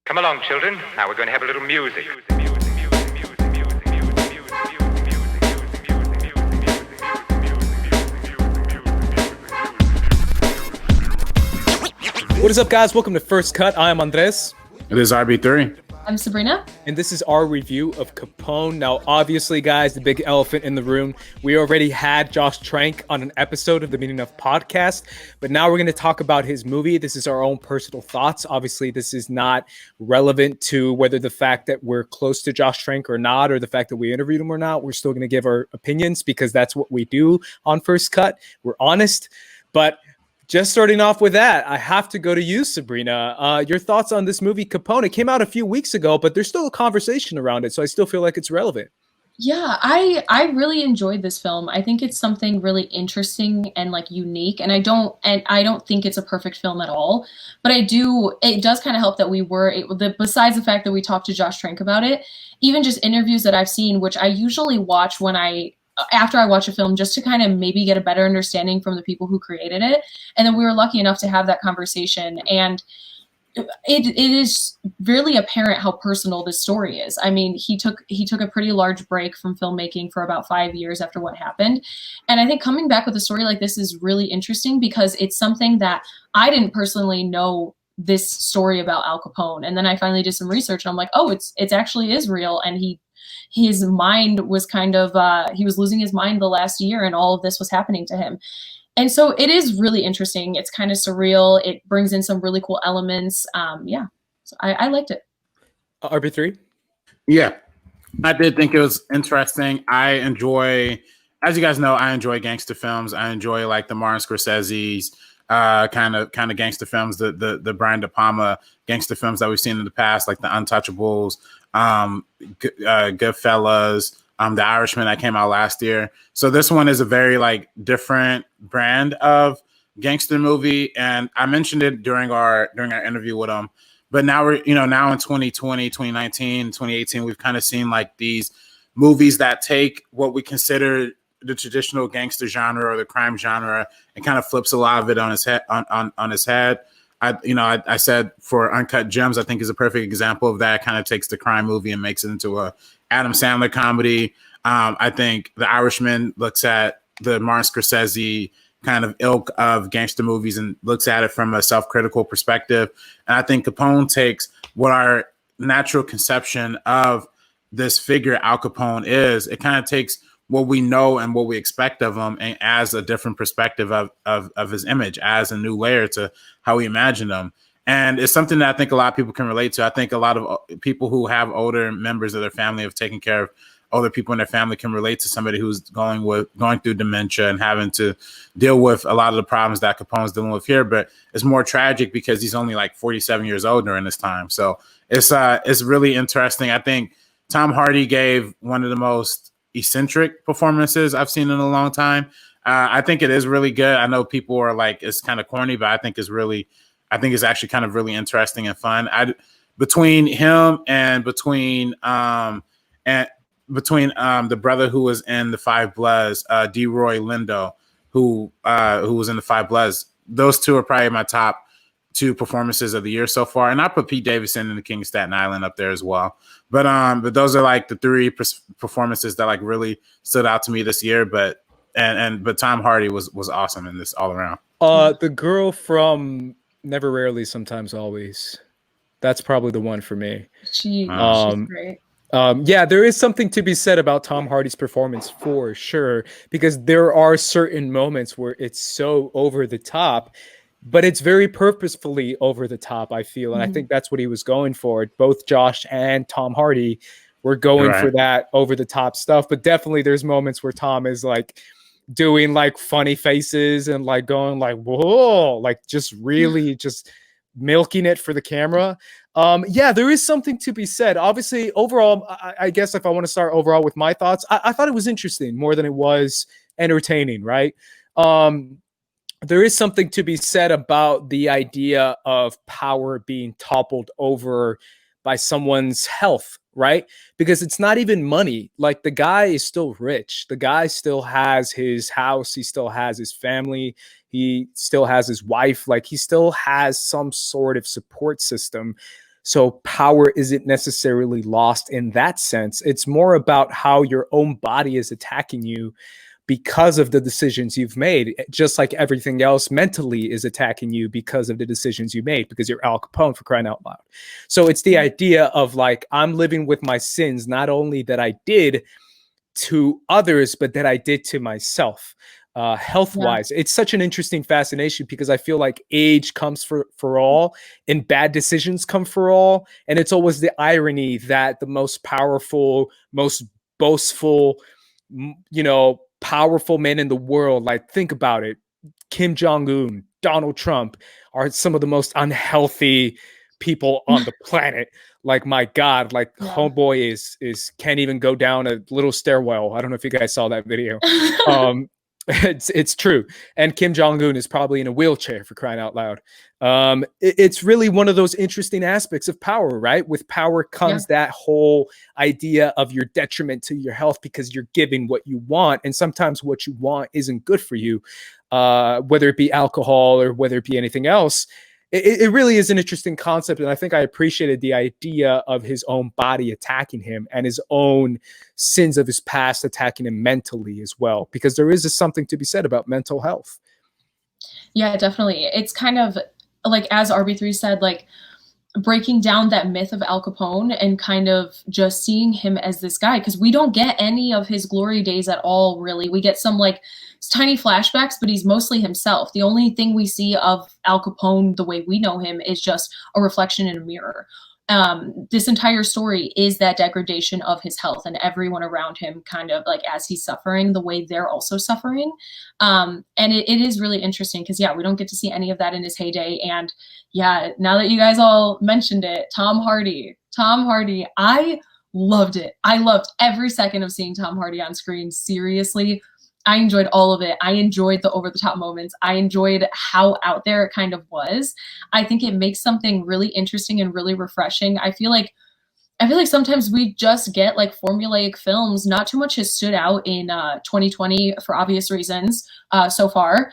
Come along, children. Now we're going to have a little music. What is up, guys? Welcome to First Cut. I am Andres. It is RB3. I'm Sabrina. And this is our review of Capone. Now, obviously, guys, the big elephant in the room, we already had Josh Trank on an episode of the Meaning of Podcast, but now we're going to talk about his movie. This is our own personal thoughts. Obviously, this is not relevant to whether the fact that we're close to Josh Trank or not, or the fact that we interviewed him or not. We're still going to give our opinions because that's what we do on First Cut. We're honest, but just starting off with that, I have to go to you, Sabrina. Your thoughts on this movie, Capone? It came out a few weeks ago, but there's still a conversation around it, so I still feel like it's relevant. Yeah, I really enjoyed this film. I think it's something really interesting and like unique, and I don't think it's a perfect film at all. But it does kind of help that besides the fact that we talked to Josh Trank about it, even just interviews that I've seen, which I usually watch after I watch a film, just to kind of maybe get a better understanding from the people who created it. And then we were lucky enough to have that conversation. And it is really apparent how personal this story is. I mean, he took a pretty large break from filmmaking for about 5 years after what happened. And I think coming back with a story like this is really interesting because it's something that I didn't personally know this story about Al Capone. And then I finally did some research and I'm like, oh, it's actually is real. And his mind was he was losing his mind the last year and all of this was happening to him. And so it is really interesting. It's kind of surreal. It brings in some really cool elements. So I liked it. RB3? Yeah, I did think it was interesting. As you guys know, I enjoy gangster films. I enjoy like the Martin Scorsese's kind of gangster films, the Brian De Palma gangster films that we've seen in the past, like The Untouchables, Goodfellas, The Irishman that came out last year. So this one is a very like different brand of gangster movie, and I mentioned it during our interview with him. But now now in 2020, 2019, 2018, we've kind of seen like these movies that take what we consider the traditional gangster genre or the crime genre and kind of flips a lot of it on his head. On his head. I said for Uncut Gems, I think is a perfect example of that. It kind of takes the crime movie and makes it into a Adam Sandler comedy. I think The Irishman looks at the Martin Scorsese kind of ilk of gangster movies and looks at it from a self-critical perspective. And I think Capone takes what our natural conception of this figure Al Capone is. It kind of takes what we know and what we expect of him and as a different perspective of his image, as a new layer to how we imagine him. And it's something that I think a lot of people can relate to. I think a lot of people who have older members of their family have taken care of older people in their family can relate to somebody who's going through dementia and having to deal with a lot of the problems that Capone's dealing with here. But it's more tragic because he's only like 47 years old during this time. So it's really interesting. I think Tom Hardy gave one of the most eccentric performances I've seen in a long time. I think it is really good. I know people are like, it's kind of corny, but I think it's actually kind of really interesting and fun. Between him and between the brother who was in the Five Bloods, DeRoy Lindo, who was in the Five Bloods, those two are probably my top two performances of the year so far. And I put Pete Davidson and the King of Staten Island up there as well. But those are like the three performances that like really stood out to me this year. But Tom Hardy was awesome in this all around. The girl from Never, Rarely, Sometimes, Always. That's probably the one for me. She's great. There is something to be said about Tom Hardy's performance for sure, because there are certain moments where it's so over the top, but it's very purposefully over the top, I feel. And I think that's what he was going for. Both Josh and Tom Hardy were going for that over the top stuff, but definitely there's moments where Tom is like doing like funny faces and like going like, whoa, like just really just milking it for the camera. There is something to be said. Obviously, overall, I guess if I want to start overall with my thoughts, I thought it was interesting more than it was entertaining, right? There is something to be said about the idea of power being toppled over by someone's health, right? Because it's not even money. Like the guy is still rich. The guy still has his house. He still has his family. He still has his wife. Like he still has some sort of support system. So power isn't necessarily lost in that sense. It's more about how your own body is attacking you because of the decisions you've made, just like everything else mentally is attacking you because of the decisions you made, because you're Al Capone, for crying out loud. So it's the idea of like, I'm living with my sins, not only that I did to others, but that I did to myself. Health wise, it's such an interesting fascination because I feel like age comes for all and bad decisions come for all. And it's always the irony that the most powerful, most boastful, powerful men in the world, like think about it, Kim Jong-un, Donald Trump, are some of the most unhealthy people on the planet. Like, my God, like homeboy is can't even go down a little stairwell. I don't know if you guys saw that video. It's true. And Kim Jong-un is probably in a wheelchair, for crying out loud. It's really one of those interesting aspects of power, right? With power comes that whole idea of your detriment to your health because you're giving what you want. And sometimes what you want isn't good for you, whether it be alcohol or whether it be anything else. It really is an interesting concept. And I think I appreciated the idea of his own body attacking him and his own sins of his past attacking him mentally as well, because there is something to be said about mental health. Yeah, definitely. It's kind of like, as RB3 said, like breaking down that myth of Al Capone and kind of just seeing him as this guy, because we don't get any of his glory days at all, really. We get some like tiny flashbacks, but he's mostly himself. The only thing we see of Al Capone the way we know him is just a reflection in a mirror. This entire story is that degradation of his health and everyone around him, kind of like as he's suffering, the way they're also suffering. And it is really interesting because, we don't get to see any of that in his heyday. And now that you guys all mentioned it, Tom Hardy, I loved it. I loved every second of seeing Tom Hardy on screen. Seriously. I enjoyed all of it. I enjoyed the over-the-top moments. I enjoyed how out there it kind of was. I think it makes something really interesting and really refreshing. I feel like sometimes we just get like formulaic films. Not too much has stood out in 2020 for obvious reasons so far.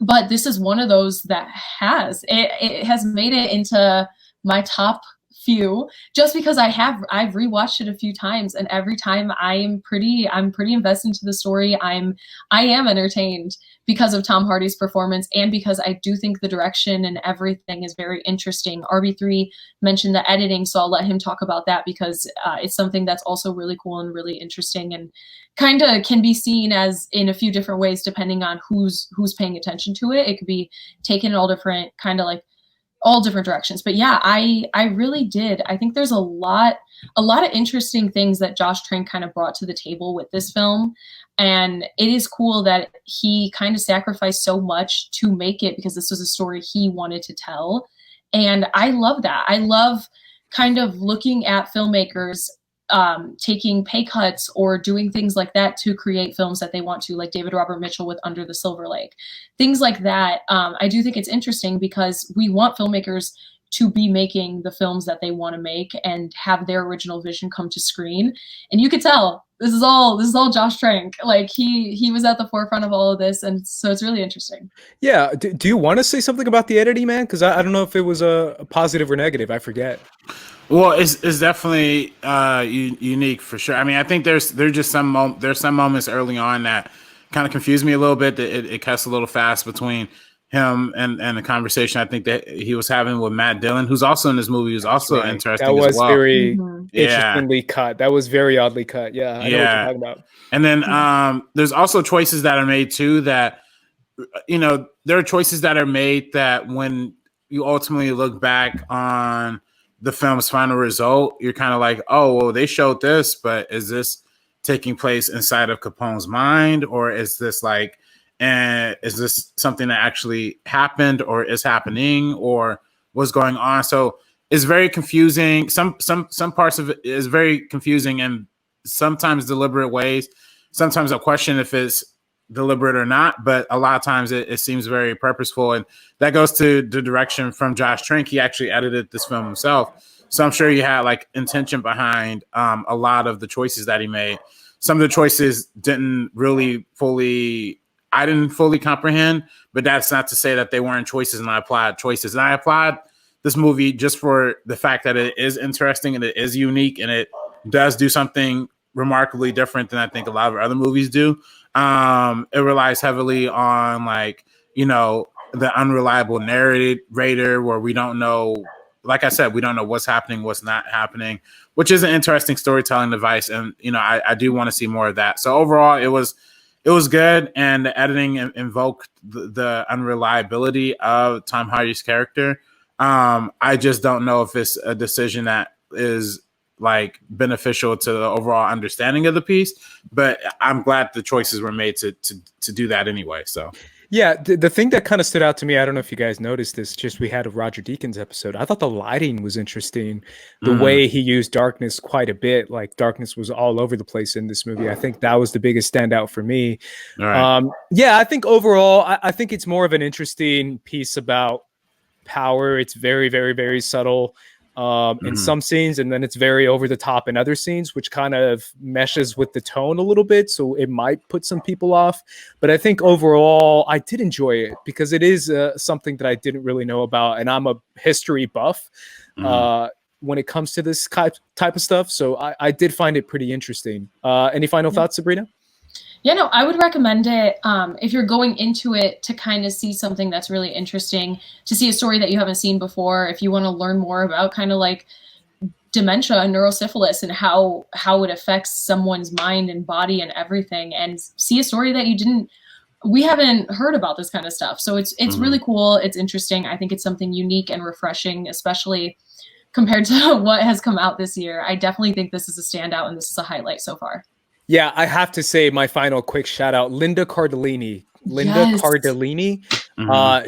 But this is one of those that has. It has made it into my top few, just because I've rewatched it a few times, and every time I'm pretty invested into the story. I am entertained because of Tom Hardy's performance, and because I do think the direction and everything is very interesting. RB3 mentioned the editing, so I'll let him talk about that, because it's something that's also really cool and really interesting, and kind of can be seen as in a few different ways depending on who's paying attention to it. It could be taken in all different directions. But I really did. I think there's a lot of interesting things that Josh Trank kind of brought to the table with this film. And it is cool that he kind of sacrificed so much to make it, because this was a story he wanted to tell. And I love that. I love kind of looking at filmmakers taking pay cuts or doing things like that to create films that they want to, like David Robert Mitchell with Under the Silver Lake. Things like that. I do think it's interesting because we want filmmakers to be making the films that they want to make and have their original vision come to screen. And you could tell this is all Josh Trank. Like he was at the forefront of all of this, and so it's really interesting. Yeah. Do you want to say something about the editing, man? Because I don't know if it was a positive or negative. I forget. Well, it's definitely unique for sure. I mean, I think there's some moments early on that kind of confused me a little bit. That it cuts a little fast between him and the conversation I think that he was having with Matt Dillon, who's also in this movie, who's also interesting. That was as well. very interestingly cut. That was very oddly cut. Yeah, I know what you're talking about. And then there's also choices that are made too that, there are choices that are made that when you ultimately look back on the film's final result, you're kind of like, oh, well, they showed this, but is this taking place inside of Capone's mind, or is this is this something that actually happened, or is happening, or what's going on? So it's very confusing. Some parts of it is very confusing, and sometimes deliberate ways. Sometimes I question if it's deliberate or not, but a lot of times it seems very purposeful, and that goes to the direction from Josh Trank. He actually edited this film himself, so I'm sure he had intention behind a lot of the choices that he made. Some of the choices I didn't fully comprehend, but that's not to say that they weren't choices, and I applied choices, and I applied this movie just for the fact that it is interesting and it is unique and it does do something remarkably different than I think a lot of other movies do. It relies heavily on like, you know, the unreliable narrator where we don't know, like I said, we don't know what's happening, what's not happening, which is an interesting storytelling device. And, you know, I do want to see more of that. So overall, it was good. And the editing invoked the unreliability of Tom Hardy's character. I just don't know if it's a decision that is like beneficial to the overall understanding of the piece, but I'm glad the choices were made to do that anyway. So Yeah, the thing that kind of stood out to me, I don't know if you guys noticed this, just we had a Roger Deakins episode. I thought the lighting was interesting. The way he used darkness quite a bit, like darkness was all over the place in this movie. I think that was the biggest standout for me. right. Yeah, I think overall, I think it's more of an interesting piece about power. It's very, very, very subtle in some scenes, and then it's very over the top in other scenes, which kind of meshes with the tone a little bit. So it might put some people off. But I think overall, I did enjoy it because it is something that I didn't really know about, and I'm a history buff when it comes to this type of stuff. So I did find it pretty interesting. Any final thoughts, Sabrina? Yeah, no, I would recommend it if you're going into it to kind of see something that's really interesting, to see a story that you haven't seen before. If you want to learn more about kind of like dementia and neurosyphilis and how it affects someone's mind and body and everything, and see a story that we haven't heard about this kind of stuff. So it's really cool. It's interesting. I think it's something unique and refreshing, especially compared to what has come out this year. I definitely think this is a standout and this is a highlight so far. Yeah, I have to say my final quick shout out, Linda Cardellini. Yes.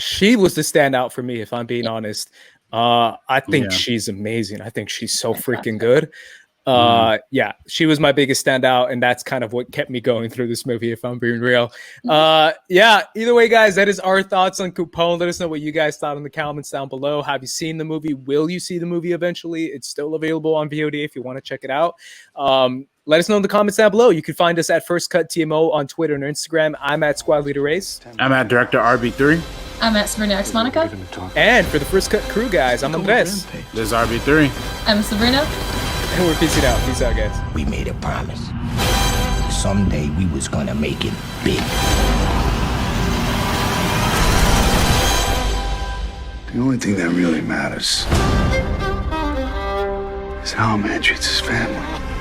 She was the standout for me, if I'm being honest. I think she's amazing. I think she's so freaking good. Yeah, she was my biggest standout, and that's kind of what kept me going through this movie, if I'm being real. Yeah, either way, guys, that is our thoughts on Coupon. Let us know what you guys thought in the comments down below. Have you seen the movie? Will you see the movie eventually? It's still available on VOD if you want to check it out. Let us know in the comments down below. You can find us at First Cut TMO on Twitter and Instagram. I'm at Squad Leader Race. I'm at Director RB3. I'm at Sabrina X Monica. And for the First Cut crew, guys, I'm Andres. This is RB3. I'm Sabrina. And we're peacing out. Peace out, guys. We made a promise. Someday we was gonna make it big. The only thing that really matters is how a man treats his family.